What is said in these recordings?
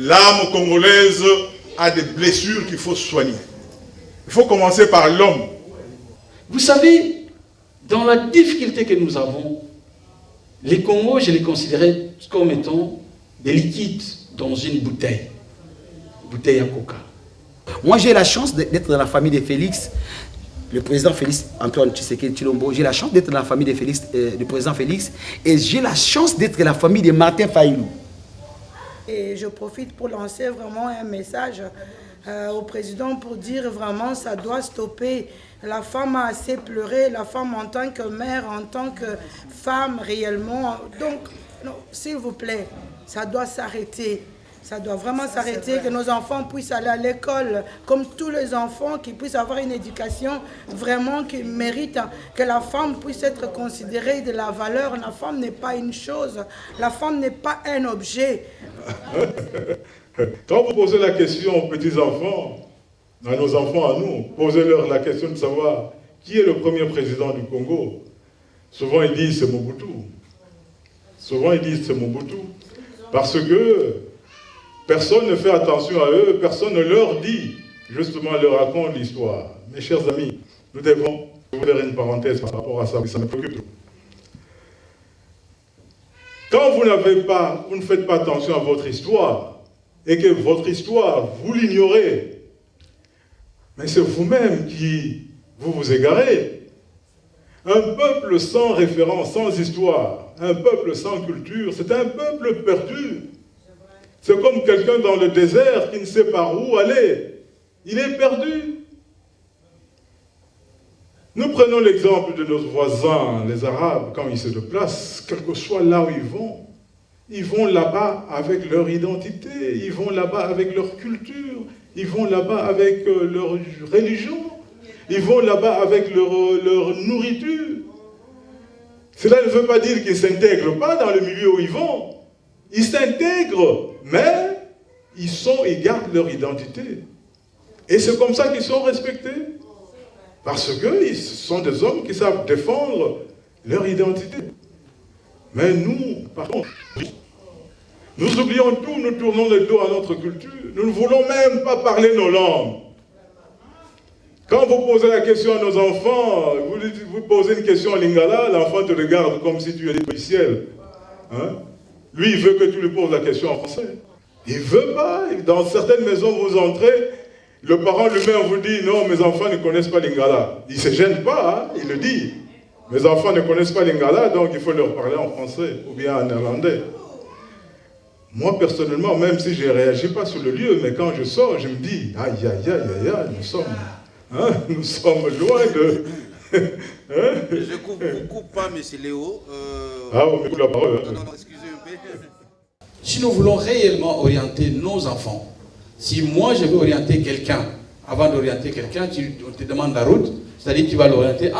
l'âme congolaise a des blessures qu'il faut soigner. Il faut commencer par l'homme. Vous savez, dans la difficulté que nous avons, les Congos, je les considérais comme étant des liquides dans une bouteille à coca. Moi, j'ai la chance d'être dans la famille de Félix, le président Félix Antoine Tshisekedi Tshilombo. J'ai la chance d'être dans la famille de Félix, du président Félix, et j'ai la chance d'être dans la famille de Martin Fayulu. Et je profite pour lancer vraiment un message au président pour dire vraiment ça doit stopper. La femme a assez pleuré, la femme en tant que mère, en tant que femme réellement. Donc, s'il vous plaît, ça doit s'arrêter. Ça doit vraiment s'arrêter, que nos enfants puissent aller à l'école, comme tous les enfants, qui puissent avoir une éducation vraiment qui mérite, que la femme puisse être considérée de la valeur. La femme n'est pas une chose, la femme n'est pas un objet. Quand vous posez la question aux petits-enfants, à nos enfants, à nous, posez-leur la question de savoir qui est le premier président du Congo. Souvent ils disent c'est Mobutu. Souvent ils disent c'est Mobutu. Parce que personne ne fait attention à eux, personne ne leur dit, justement, leur raconte l'histoire. Mes chers amis, nous devons ouvrir une parenthèse par rapport à ça, ça me préoccupe. Quand vous ne faites pas attention à votre histoire, et que votre histoire, vous l'ignorez, mais c'est vous-même qui vous égarez. Un peuple sans référence, sans histoire, un peuple sans culture, c'est un peuple perdu. C'est comme quelqu'un dans le désert qui ne sait pas où aller. Il est perdu. Nous prenons l'exemple de nos voisins, les Arabes, quand ils se déplacent, quel que soit là où ils vont là-bas avec leur identité, ils vont là-bas avec leur culture, ils vont là-bas avec leur religion, ils vont là-bas avec leur nourriture. Cela ne veut pas dire qu'ils ne s'intègrent pas dans le milieu où ils vont. Ils s'intègrent, mais ils gardent leur identité. Et c'est comme ça qu'ils sont respectés. Parce que ce sont des hommes qui savent défendre leur identité. Mais nous, par contre, nous oublions tout, nous tournons le dos à notre culture. Nous ne voulons même pas parler nos langues. Quand vous posez la question à nos enfants, vous posez une question en lingala, l'enfant te regarde comme si tu étais du ciel. Hein? Lui, il veut que tu lui poses la question en français. Il ne veut pas. Dans certaines maisons, vous entrez, le parent lui-même vous dit, non, mes enfants ne connaissent pas lingala. Il ne se gêne pas, hein, il le dit. Mes enfants ne connaissent pas lingala, donc il faut leur parler en français ou bien en néerlandais. Moi, personnellement, même si je ne réagis pas sur le lieu, mais quand je sors, je me dis, aïe, aïe, aïe, aïe, aïe, nous sommes loin de... Je ne coupe pas, M. Léo. Ah, on m'écoute la parole. Non, excusez un peu. Si nous voulons réellement orienter nos enfants, si moi je veux orienter quelqu'un, avant d'orienter quelqu'un, on te demande la route, c'est-à-dire que tu vas l'orienter.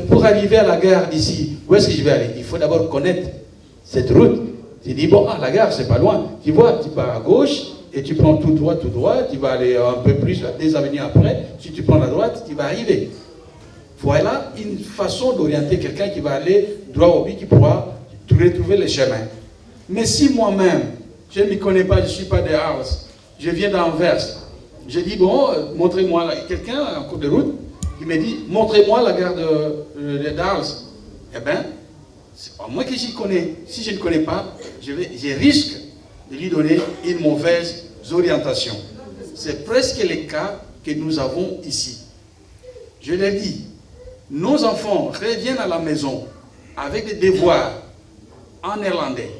Pour arriver à la gare d'ici, où est-ce que je vais aller? Il faut d'abord connaître cette route. Tu dis, bon, la gare, c'est pas loin. Tu vois, tu pars à gauche et tu prends tout droit, tu vas aller un peu plus, des avenues après. Si tu prends la droite, tu vas arriver. Voilà une façon d'orienter quelqu'un qui va aller droit au but, qui pourra retrouver le chemin. Mais si moi-même, je ne m'y connais pas, je ne suis pas de Arles, je viens d'Anvers, je dis, bon, montrez-moi, quelqu'un en cours de route, qui me dit, montrez-moi la gare d'Arles. Eh bien, c'est pas moi que j'y connais. Si je ne connais pas, je risque de lui donner une mauvaise orientation. C'est presque le cas que nous avons ici. Je l'ai dit, nos enfants reviennent à la maison avec des devoirs en néerlandais.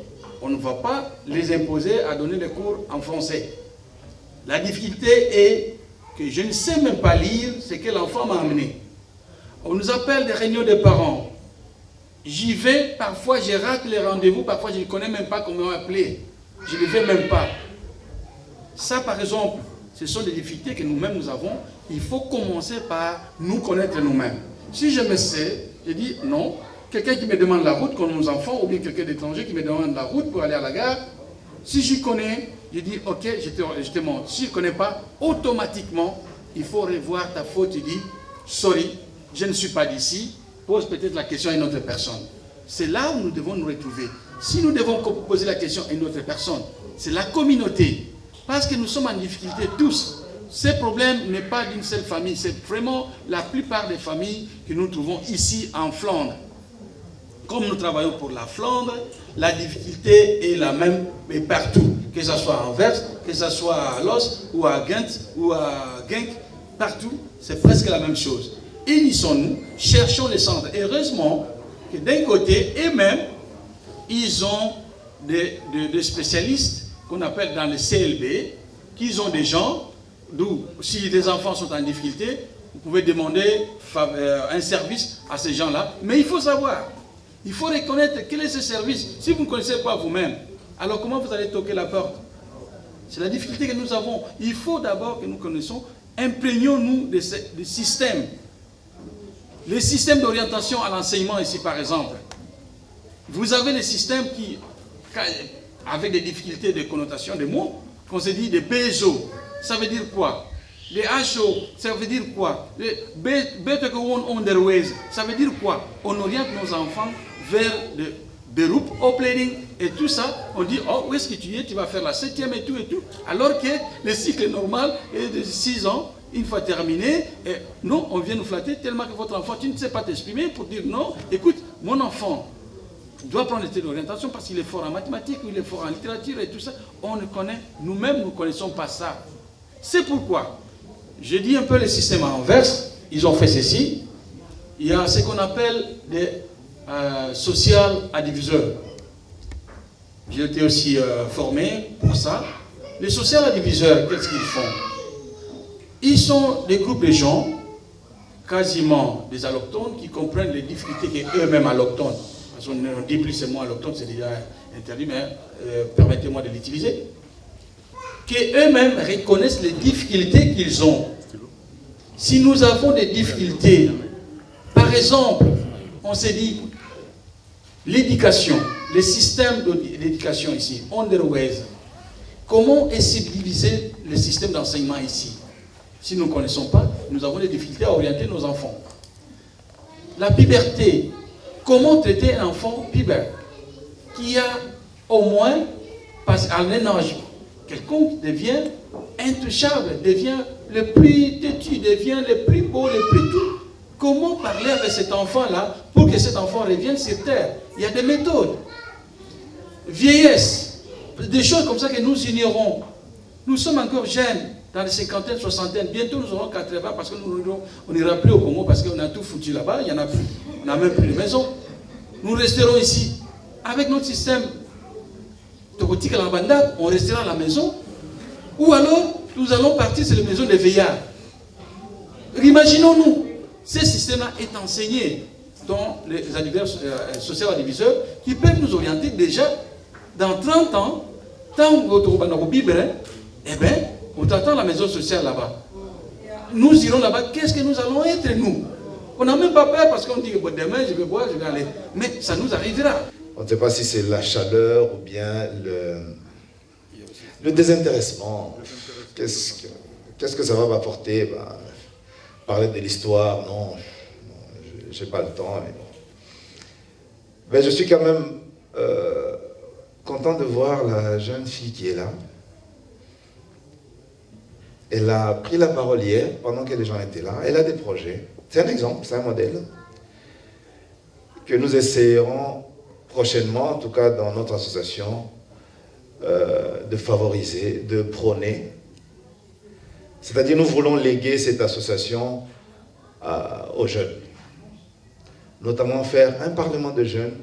On ne va pas les imposer à donner des cours en français. La difficulté est que je ne sais même pas lire ce que l'enfant m'a amené. On nous appelle des réunions de parents. J'y vais, parfois je rate les rendez-vous, parfois je ne connais même pas comment appeler. Je ne vais même pas. Ça, par exemple, ce sont des difficultés que nous-mêmes nous avons. Il faut commencer par nous connaître nous-mêmes. Si je me sais, je dis non. Quelqu'un qui me demande la route, comme nos enfants, ou bien quelqu'un d'étranger qui me demande la route pour aller à la gare, si j'y connais, je dis ok, je te montre. Si je ne connais pas, automatiquement, il faut revoir ta faute. Tu dis sorry, je ne suis pas d'ici. Pose peut-être la question à une autre personne. C'est là où nous devons nous retrouver. Si nous devons poser la question à une autre personne, c'est la communauté Parce que nous sommes en difficulté tous. Ce problème n'est pas d'une seule famille, c'est vraiment la plupart des familles que nous trouvons ici en Flandre. Comme nous travaillons pour la Flandre, la difficulté est la même mais partout. Que ce soit à Anvers, que ce soit à Los, ou à Ghent, ou à Genk, partout, c'est presque la même chose. Unissons-nous, cherchons les centres. Et heureusement que d'un côté, eux-mêmes, ils ont des spécialistes qu'on appelle dans le CLB, qu'ils ont des gens, d'où, si les enfants sont en difficulté, vous pouvez demander un service à ces gens-là. Mais il faut savoir, il faut reconnaître quel est ce service. Si vous ne connaissez pas vous-même, alors comment vous allez toquer la porte? C'est la difficulté que nous avons. Il faut d'abord que nous connaissons, imprégnons-nous des systèmes. Les systèmes d'orientation à l'enseignement ici, par exemple. Vous avez les systèmes qui, avec des difficultés de connotation des mots, qu'on se dit des BSO. Ça veut dire quoi? Les HO, ça veut dire quoi? Les Betegewoon Onderwijs, ça veut dire quoi? On oriente nos enfants vers le beroep, opleiding et tout ça. On dit, oh, où est-ce que tu es? Tu vas faire la 7e et tout et tout. Alors que le cycle normal est de 6 ans. Une fois terminé, non, on vient nous flatter tellement que votre enfant, tu ne sais pas t'exprimer pour dire non, écoute, mon enfant doit prendre telle orientation parce qu'il est fort en mathématiques, ou il est fort en littérature et tout ça. On ne connaît, nous-mêmes, nous ne connaissons pas ça. C'est pourquoi, je dis un peu le système à Anvers, ils ont fait ceci. Il y a ce qu'on appelle des social adviseurs. J'ai été aussi formé pour ça. Les social adviseurs, qu'est-ce qu'ils font? Ils sont des groupes de gens, quasiment des allochtones, qui comprennent les difficultés qu'eux-mêmes allochtones, parce qu'on ne dit plus seulement allochtones, c'est déjà interdit, mais permettez-moi de l'utiliser, qu'eux-mêmes reconnaissent les difficultés qu'ils ont. Si nous avons des difficultés, par exemple, on s'est dit, l'éducation, les systèmes d'éducation ici, Onderwijs, comment est subdivisé le système d'enseignement ici? Si nous ne connaissons pas, nous avons des difficultés à orienter nos enfants. La puberté, comment traiter un enfant puber qui a au moins, à un âge quelconque, devient intouchable, devient le plus têtu, devient le plus beau, le plus tout. Comment parler avec cet enfant-là pour que cet enfant revienne sur terre? Il y a des méthodes. Vieillesse, des choses comme ça que nous ignorons. Nous sommes encore jeunes. Dans les cinquantaines, soixantaines, bientôt nous aurons 80 parce que on n'ira plus au Congo parce qu'on a tout foutu là-bas, il n'y en a plus. On n'a même plus de maison. Nous resterons ici. Avec notre système Tokotika Lambanda, on restera à la maison. Ou alors, nous allons partir sur les maisons des veillards. Imaginons-nous, ce système-là est enseigné dans les social adviseurs qui peuvent nous orienter déjà dans 30 ans, tant que eh bien, on t'attend à la maison sociale là-bas. Nous irons là-bas, qu'est-ce que nous allons être, nous? On n'a même pas peur parce qu'on dit que bon, demain je vais boire, je vais aller. Mais ça nous arrivera. On ne sait pas si c'est la chaleur ou bien le désintéressement. Qu'est-ce que ça va m'apporter? Parler de l'histoire, non, je n'ai pas le temps. Mais bon. Mais je suis quand même content de voir la jeune fille qui est là. Elle a pris la parole hier, pendant que les gens étaient là. Elle a des projets. C'est un exemple, c'est un modèle que nous essayerons prochainement, en tout cas dans notre association, de favoriser, de prôner. C'est-à-dire, nous voulons léguer cette association aux jeunes. Notamment faire un parlement de jeunes,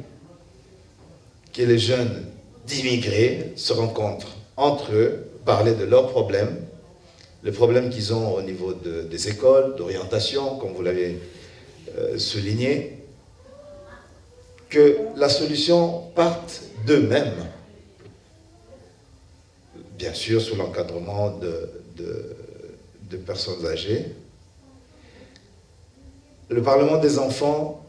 que les jeunes d'immigrés se rencontrent entre eux, parler de leurs problèmes, les problèmes qu'ils ont au niveau des écoles, d'orientation, comme vous l'avez souligné, que la solution parte d'eux-mêmes, bien sûr sous l'encadrement de personnes âgées. Le Parlement des enfants,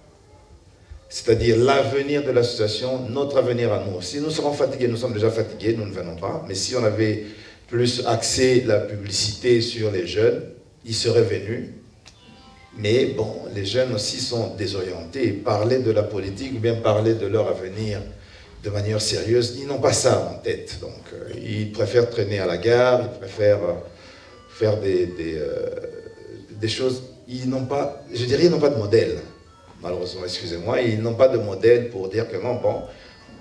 c'est-à-dire l'avenir de l'association, notre avenir à nous. Si nous serons fatigués, nous sommes déjà fatigués, nous ne venons pas, mais si on avait plus axé la publicité sur les jeunes, ils seraient venus. Mais bon, les jeunes aussi sont désorientés. Parler de la politique ou bien parler de leur avenir de manière sérieuse, ils n'ont pas ça en tête. Donc, ils préfèrent traîner à la gare, ils préfèrent faire des choses. Ils n'ont pas, je dirais, ils n'ont pas de modèle. Malheureusement, excusez-moi, ils n'ont pas de modèle pour dire que non, bon,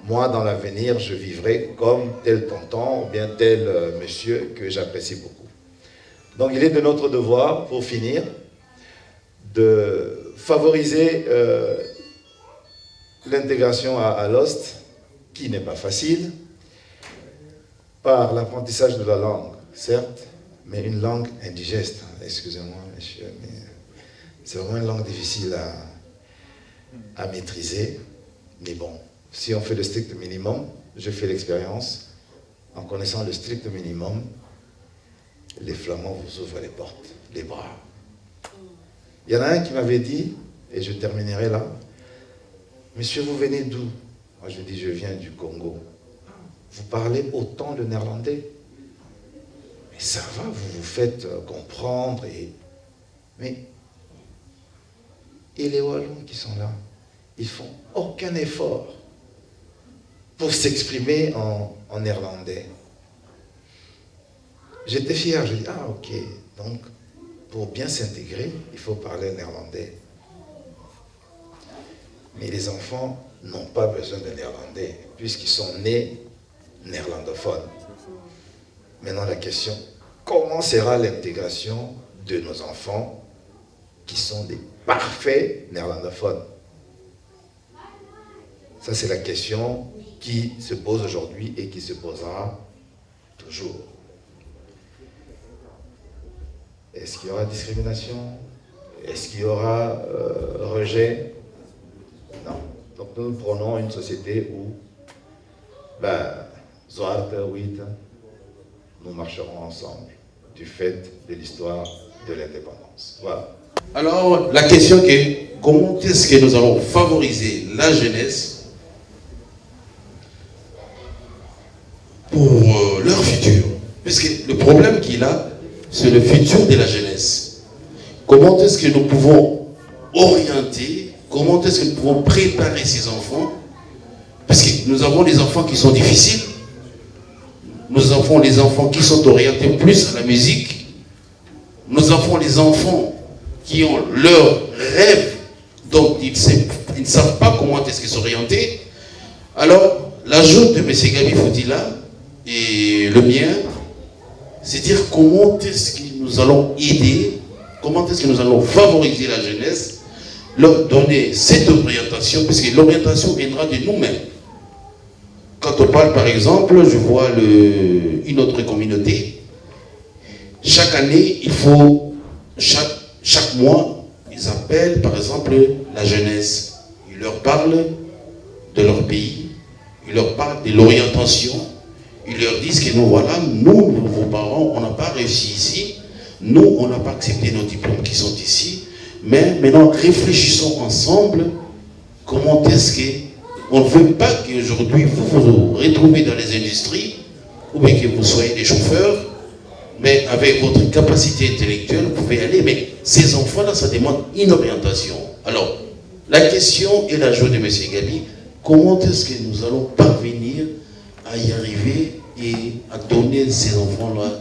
moi, dans l'avenir, je vivrai comme tel tonton ou bien tel monsieur que j'apprécie beaucoup. Donc, il est de notre devoir, pour finir, de favoriser l'intégration à l'OST, qui n'est pas facile, par l'apprentissage de la langue, certes, mais une langue indigeste. Excusez-moi, monsieur, mais c'est vraiment une langue difficile à maîtriser. Mais bon, si on fait le strict minimum, je fais l'expérience, en connaissant le strict minimum, les Flamands vous ouvrent les portes, les bras. Il y en a un qui m'avait dit, et je terminerai là, monsieur, vous venez d'où? Moi, je dis, je viens du Congo. Vous parlez autant le néerlandais? Mais ça va, vous vous faites comprendre. Mais les Wallons qui sont là, ils font aucun effort pour s'exprimer en néerlandais. J'étais fier, je dis, ah ok, donc pour bien s'intégrer, il faut parler néerlandais. Mais les enfants n'ont pas besoin de néerlandais, puisqu'ils sont nés néerlandophones. Maintenant la question, comment sera l'intégration de nos enfants qui sont des parfaits néerlandophones? Ça c'est la question qui se pose aujourd'hui et qui se posera toujours. Est-ce qu'il y aura discrimination? Est-ce qu'il y aura rejet? Non. Donc nous prenons une société où, Zwarte, Witte, nous marcherons ensemble du fait de l'histoire de l'indépendance. Voilà. Alors, la question est, comment est-ce que nous allons favoriser la jeunesse pour leur futur? Parce que le problème qu'il a, c'est le futur de la jeunesse. Comment est-ce que nous pouvons orienter, comment est-ce que nous pouvons préparer ces enfants? Parce que nous avons des enfants qui sont difficiles, nous avons des enfants qui sont orientés plus à la musique, nous avons des enfants qui ont leurs rêves, donc ils ne savent pas comment est-ce qu'ils sont orientés. Alors, l'ajout de M. Gabi Foutila et le mien, c'est dire comment est-ce que nous allons aider, comment est-ce que nous allons favoriser la jeunesse, leur donner cette orientation, parce que l'orientation viendra de nous-mêmes. Quand on parle, par exemple, je vois une autre communauté, chaque année, il faut, chaque mois, ils appellent, par exemple, la jeunesse. Ils leur parlent de leur pays, ils leur parlent de l'orientation, ils leur disent que nous, voilà, nous, vos parents, on n'a pas réussi ici, nous, on n'a pas accepté nos diplômes qui sont ici, mais maintenant, réfléchissons ensemble, comment est-ce qu'on ne veut pas qu'aujourd'hui, vous vous retrouvez dans les industries, ou bien que vous soyez des chauffeurs, mais avec votre capacité intellectuelle, vous pouvez aller, mais ces enfants-là, ça demande une orientation. Alors, la question est la joie de M. Gabi, comment est-ce que nous allons parvenir à y arriver et à donner ces enfants-là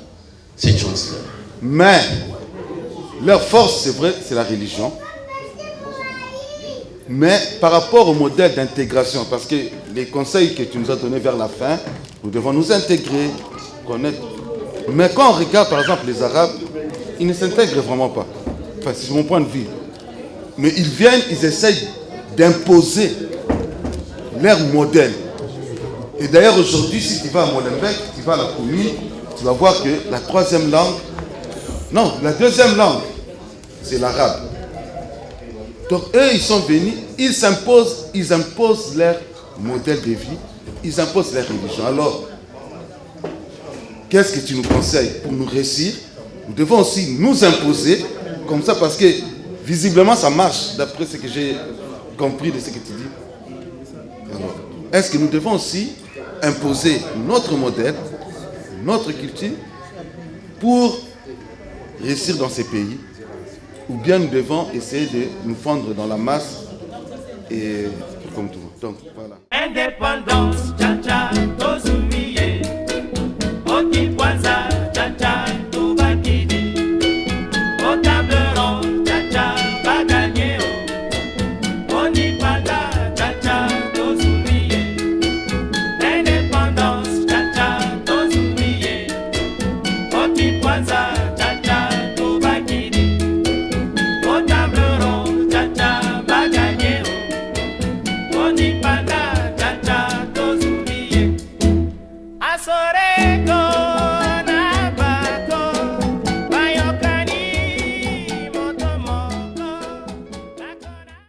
cette chance-là? Mais leur force, c'est vrai, c'est la religion. Mais par rapport au modèle d'intégration, parce que les conseils que tu nous as donnés vers la fin, nous devons nous intégrer, connaître. Mais quand on regarde par exemple les Arabes, ils ne s'intègrent vraiment pas. Enfin, c'est mon point de vue. Mais ils viennent, ils essayent d'imposer leur modèle. Et d'ailleurs aujourd'hui, si tu vas à Molenbeek, tu vas à la commune, tu vas voir que la troisième langue, non, la deuxième langue, c'est l'arabe. Donc eux, ils sont venus, ils imposent leur modèle de vie, ils imposent leur religion. Alors, qu'est-ce que tu nous conseilles pour nous réussir? Nous devons aussi nous imposer, comme ça, parce que visiblement ça marche, d'après ce que j'ai compris de ce que tu dis. Alors, est-ce que nous devons aussi imposer notre modèle, notre culture, pour réussir dans ces pays? Ou bien nous devons essayer de nous fondre dans la masse et comme tout. Donc voilà. indépendance, tcha tcha, tozui.